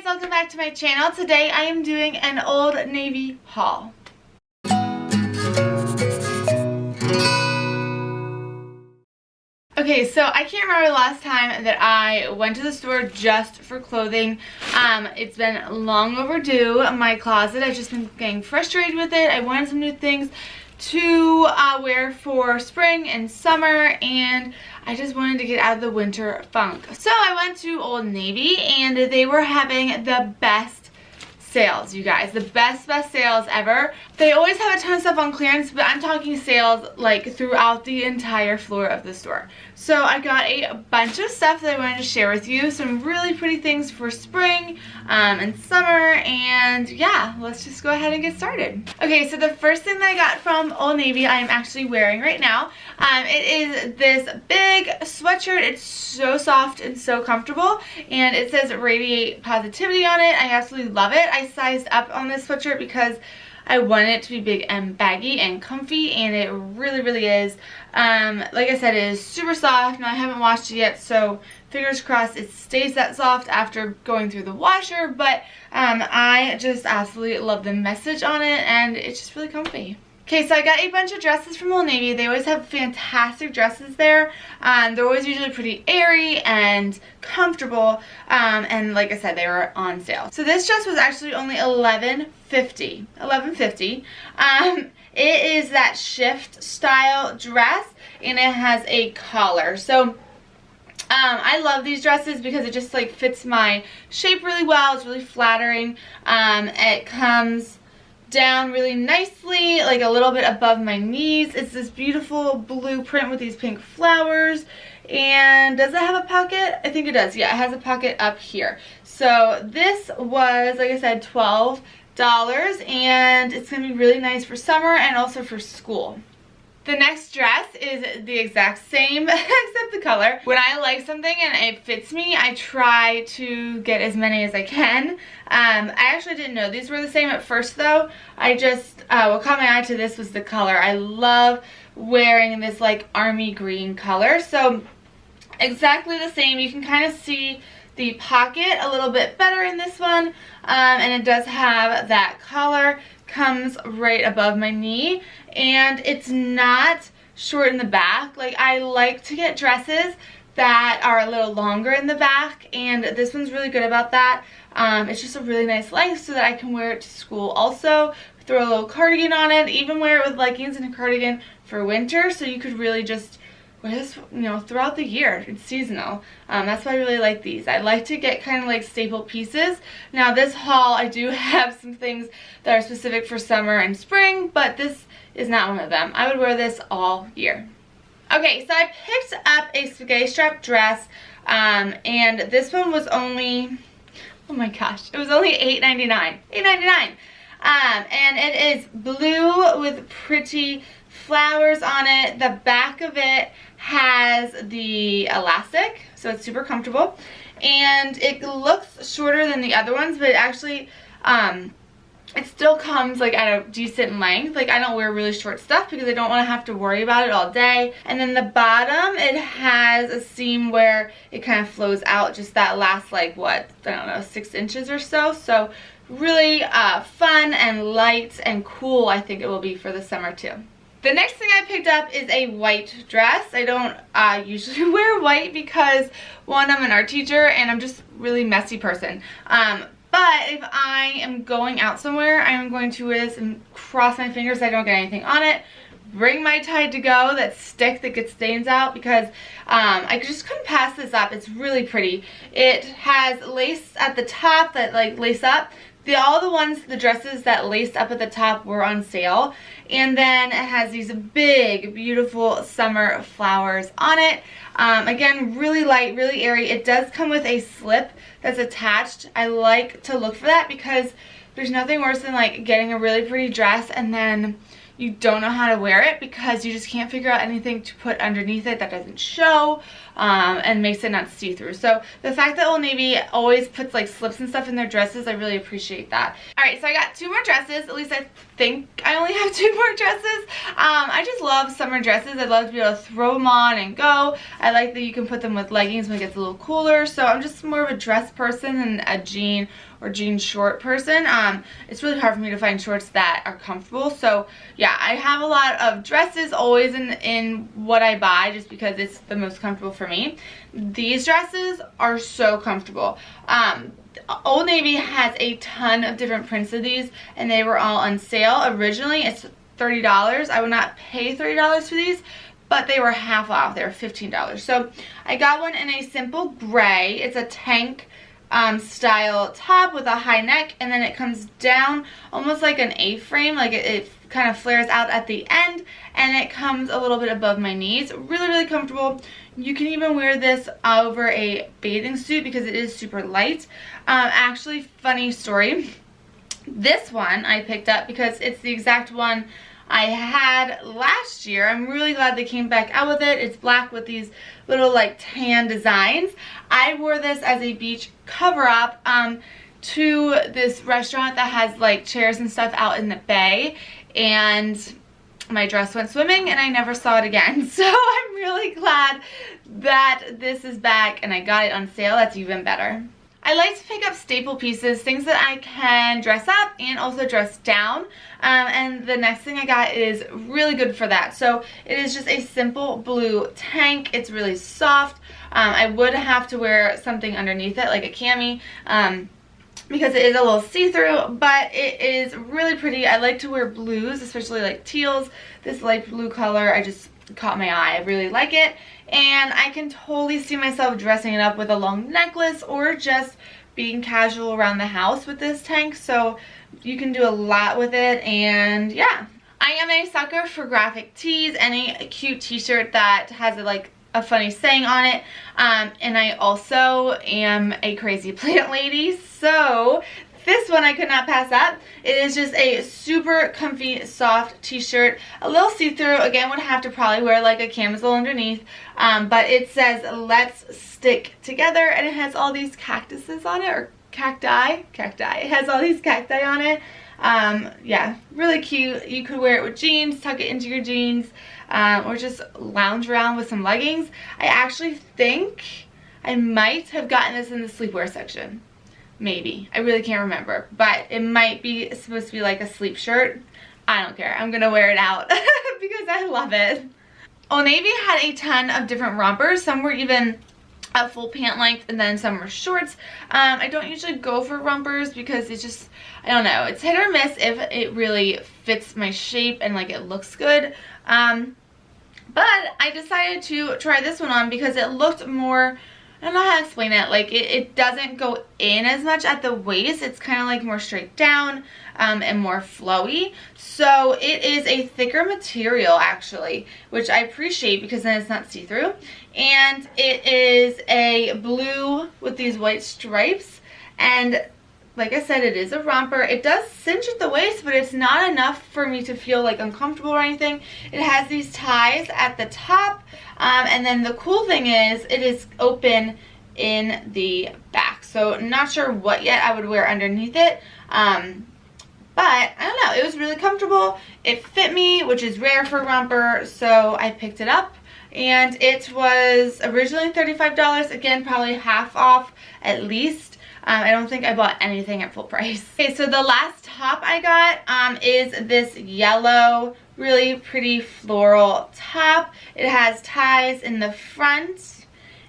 welcome back to my channel. Today I am doing an Old Navy haul. Okay, so I can't remember the last time that I went to the store just for clothing. It's been long overdue. My closet, I've just been getting frustrated with it. I wanted some new things to wear for spring and summer, and I just wanted to get out of the winter funk. So I went to Old Navy, and they were having the best sales, you guys. The best sales ever. They always have a ton of stuff on clearance, but I'm talking sales like throughout the entire floor of the store. So I got a bunch of stuff that I wanted to share with you. Some really pretty things for spring and summer, and yeah, let's just go ahead and get started. Okay, so the first thing that I got from Old Navy I am actually wearing right now. It is this big sweatshirt. It's so soft and so comfortable, and it says Radiate Positivity on it. I absolutely love it. I sized up on this sweatshirt because I wanted it to be big and baggy and comfy, and it really is. Like I said, it is super soft. Now I haven't washed it yet, so fingers crossed it stays that soft after going through the washer, but I just absolutely love the message on it, and it's just really comfy. Okay, so I got a bunch of dresses from Old Navy. They always have fantastic dresses there. They're always usually pretty airy and comfortable, and like I said, they were on sale. So this dress was actually only $11.50. It is that shift style dress, and it has a collar. So I love these dresses because it just like fits my shape really well. It's really flattering. It comes down really nicely, like a little bit above my knees. It's this beautiful blue print with these pink flowers. And does it have a pocket? I think it does. Yeah, it has a pocket up here. So this was, like I said, $12, and it's going to be really nice for summer and also for school. The next dress is the exact same except the color. When I like something and it fits me, I try to get as many as I can. I actually didn't know these were the same at first though. I just, what caught my eye to this was the color. I love wearing this like army green color. So exactly the same. You can kind of see the pocket a little bit better in this one, and it does have that collar. Comes right above my knee, and it's not short in the back. Like, I like to get dresses that are a little longer in the back, and this one's really good about that. It's just a really nice length so that I can wear it to school also, throw a little cardigan on it, even wear it with leggings and a cardigan for winter, so you could really just wear this, you know, throughout the year. It's seasonal. That's why I really like these. I like to get kind of like staple pieces. Now this haul, I do have some things that are specific for summer and spring, but this is not one of them. I would wear this all year. Okay, so I picked up a spaghetti strap dress, and this one was only, oh my gosh, it was only $8.99. $8.99. And it is blue with pretty flowers on it. The back of it has the elastic, so it's super comfortable, and it looks shorter than the other ones, but it actually it still comes like at a decent length. Like, I don't wear really short stuff because I don't want to have to worry about it all day. And then the bottom, it has a seam where it kind of flows out, just that last like what, I don't know, 6 inches or so. So really fun and light and cool. I think it will be for the summer too. The next thing I picked up is a white dress. I don't usually wear white because, one, I'm an art teacher and I'm just a really messy person. But if I am going out somewhere, I am going to wear this and cross my fingers I don't get anything on it. Bring my Tide to Go, that stick that gets stains out, because I just couldn't pass this up. It's really pretty. It has lace at the top that like lace up. All the dresses that laced up at the top were on sale. And then it has these big, beautiful summer flowers on it. Again, really light, really airy. It does come with a slip that's attached. I like to look for that because there's nothing worse than like getting a really pretty dress and then you don't know how to wear it because you just can't figure out anything to put underneath it that doesn't show. and makes it not see-through. So the fact that Old Navy always puts like slips and stuff in their dresses, I really appreciate that. Alright, so I got 2 more dresses. At least I think I only have 2 more dresses. I just love summer dresses. I love to be able to throw them on and go. I like that you can put them with leggings when it gets a little cooler. So I'm just more of a dress person than a jean or jean short person. It's really hard for me to find shorts that are comfortable. So yeah, I have a lot of dresses always in what I buy just because it's the most comfortable for me. These dresses are so comfortable. Old Navy has a ton of different prints of these, and they were all on sale. Originally it's $30. I would not pay $30 for these, but they were half off. They were $15. So I got one in a simple gray. It's a tank style top with a high neck, and then it comes down almost like an A-frame, like it kind of flares out at the end, and it comes a little bit above my knees. Really, really comfortable. You can even wear this over a bathing suit because it is super light. Actually, funny story, this one I picked up because it's the exact one I had last year. I'm really glad they came back out with it. It's black with these little like tan designs. I wore this as a beach cover up to this restaurant that has like chairs and stuff out in the bay, and my dress went swimming and I never saw it again. So I'm really glad that this is back and I got it on sale. That's even better. I like to pick up staple pieces, things that I can dress up and also dress down. And the next thing I got is really good for that. So it is just a simple blue tank. It's really soft. I would have to wear something underneath it, like a cami, because it is a little see-through, but it is really pretty. I like to wear blues, especially like teals. This light blue color, I just caught my eye. I really like it. And I can totally see myself dressing it up with a long necklace or just being casual around the house with this tank. So you can do a lot with it, and yeah. I am a sucker for graphic tees, any cute t-shirt that has a funny saying on it. And I also am a crazy plant lady, so this one I could not pass up. It is just a super comfy, soft t-shirt. A little see-through. Again, would have to probably wear like a camisole underneath. But it says, "Let's stick together," and it has all these cactuses on it, or cacti. It has all these cacti on it. Yeah, really cute. You could wear it with jeans, tuck it into your jeans, or just lounge around with some leggings. I actually think I might have gotten this in the sleepwear section. Maybe. I really can't remember. But it might be supposed to be like a sleep shirt. I don't care. I'm going to wear it out because I love it. Old Navy had a ton of different rompers. Some were even a full pant length, and then some were shorts. I don't usually go for rompers because it's just, I don't know, it's hit or miss if it really fits my shape and like it looks good. But I decided to try this one on because it looked more, I don't know how to explain it, like it doesn't go in as much at the waist. It's kind of like more straight down and more flowy. So it is a thicker material actually, which I appreciate because then it's not see-through. And it is a blue with these white stripes, and like I said, it is a romper. It does cinch at the waist, but it's not enough for me to feel like uncomfortable or anything. It has these ties at the top, and then the cool thing is it is open in the back. So not sure what yet I would wear underneath it, but I don't know. It was really comfortable. It fit me, which is rare for a romper, so I picked it up. And it was originally $35. Again, probably half off at least. I don't think I bought anything at full price. Okay, so the last top I got is this yellow, really pretty floral top. It has ties in the front.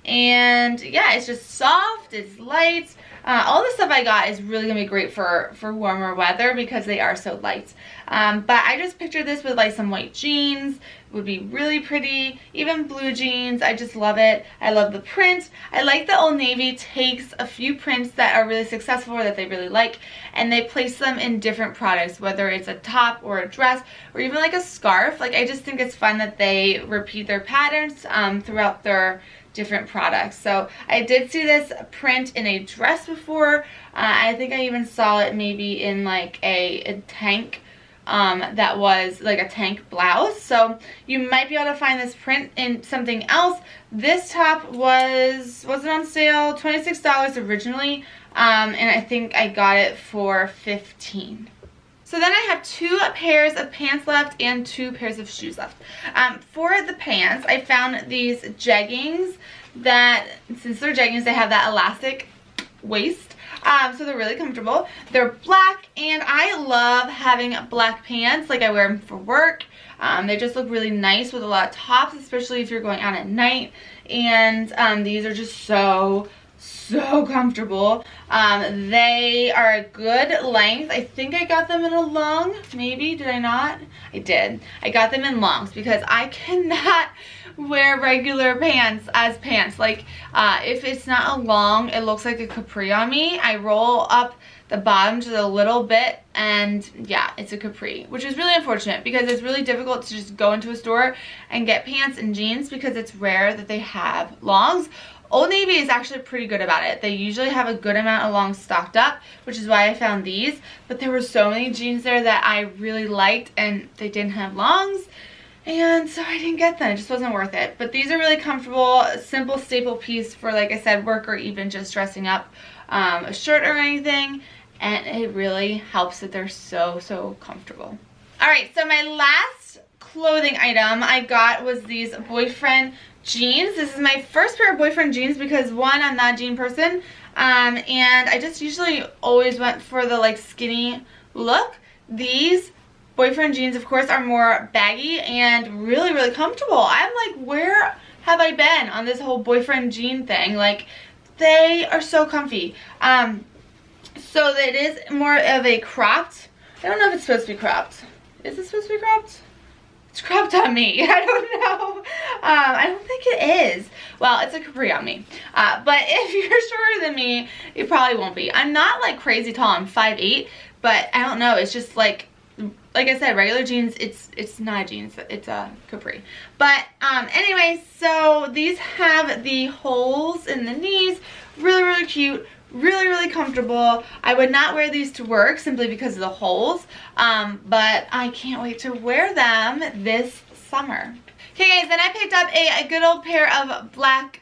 And yeah, it's just soft, it's light. All the stuff I got is really going to be great for warmer weather because they are so light. But I just pictured this with like some white jeans. It would be really pretty. Even blue jeans. I just love it. I love the print. I like that Old Navy takes a few prints that are really successful or that they really like, and they place them in different products, whether it's a top or a dress or even like a scarf. Like, I just think it's fun that they repeat their patterns throughout their different products. So I did see this print in a dress before. I think I even saw it maybe in like a tank that was like a tank blouse. So you might be able to find this print in something else. This top wasn't on sale, $26 originally, and I think I got it for $15. So then I have 2 pairs of pants left and 2 pairs of shoes left. For the pants, I found these jeggings that, since they're jeggings, they have that elastic waist. So they're really comfortable. They're black, and I love having black pants. Like, I wear them for work. They just look really nice with a lot of tops, especially if you're going out at night. And these are just so comfortable. They are a good length. I think I got them in a long, maybe. Did I not? I did. I got them in longs because I cannot wear regular pants as pants. Like, if it's not a long, it looks like a capri on me. I roll up the bottom just a little bit, and yeah, it's a capri, which is really unfortunate because it's really difficult to just go into a store and get pants and jeans because it's rare that they have longs. Old Navy is actually pretty good about it. They usually have a good amount of longs stocked up, which is why I found these. But there were so many jeans there that I really liked, and they didn't have longs, and so I didn't get them. It just wasn't worth it. But these are really comfortable, a simple staple piece for, like I said, work or even just dressing up a shirt or anything. And it really helps that they're so comfortable. Alright, so my last clothing item I got was these boyfriend jeans. This is my first pair of boyfriend jeans because, one, I'm not a jean person, and I just usually always went for the like skinny look. These boyfriend jeans, of course, are more baggy and really comfortable. I'm like, where have I been on this whole boyfriend jean thing? Like, they are so comfy. So it is more of a cropped. I don't know if it's supposed to be cropped. Is it supposed to be cropped? It's cropped on me. I don't know. I don't think it is. Well, it's a capri on me. But if you're shorter than me, it probably won't be. I'm not like crazy tall. I'm 5'8", but I don't know. It's just like I said, regular jeans. It's not jeans. It's a capri. But anyway, so these have the holes in the knees. Really cute. Really comfortable. I would not wear these to work simply because of the holes, but I can't wait to wear them this summer. Okay guys, then I picked up a good old pair of black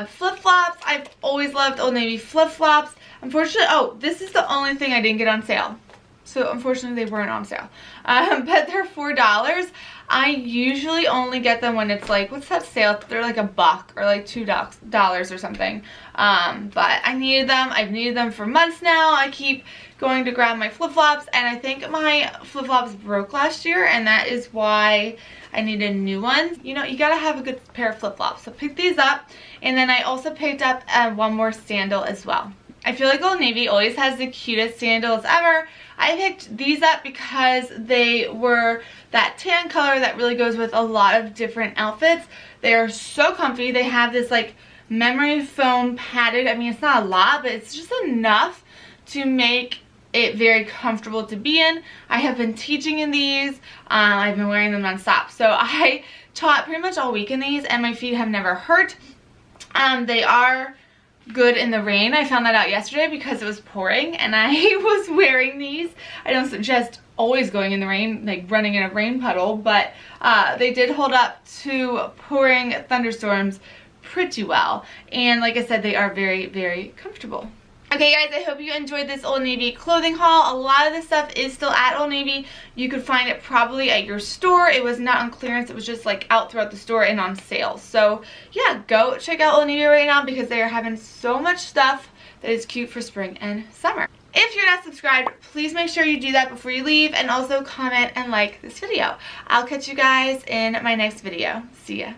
flip-flops. I've always loved Old Navy flip-flops. Unfortunately, oh, this is the only thing I didn't get on sale. So unfortunately they weren't on sale, but they're $4. I usually only get them when it's like, what's that sale? They're like $1 or like $2 or something. But I needed them. I've needed them for months now. I keep going to grab my flip-flops, and I think my flip-flops broke last year, and that is why I needed new ones. You know, you gotta have a good pair of flip-flops. So pick these up, and then I also picked up one more sandal as well. I feel like Old Navy always has the cutest sandals ever. I picked these up because they were that tan color that really goes with a lot of different outfits. They are so comfy. They have this like memory foam padded. I mean, it's not a lot, but it's just enough to make it very comfortable to be in. I have been teaching in these. I've been wearing them non-stop. So I taught pretty much all week in these, and my feet have never hurt. They are good in the rain. I found that out yesterday because it was pouring and I was wearing these. I don't suggest always going in the rain, like running in a rain puddle, but they did hold up to pouring thunderstorms pretty well. And like I said, they are very comfortable. Okay guys, I hope you enjoyed this Old Navy clothing haul. A lot of this stuff is still at Old Navy. You could find it probably at your store. It was not on clearance. It was just like out throughout the store and on sale. So yeah, go check out Old Navy right now because they are having so much stuff that is cute for spring and summer. If you're not subscribed, please make sure you do that before you leave, and also comment and like this video. I'll catch you guys in my next video. See ya.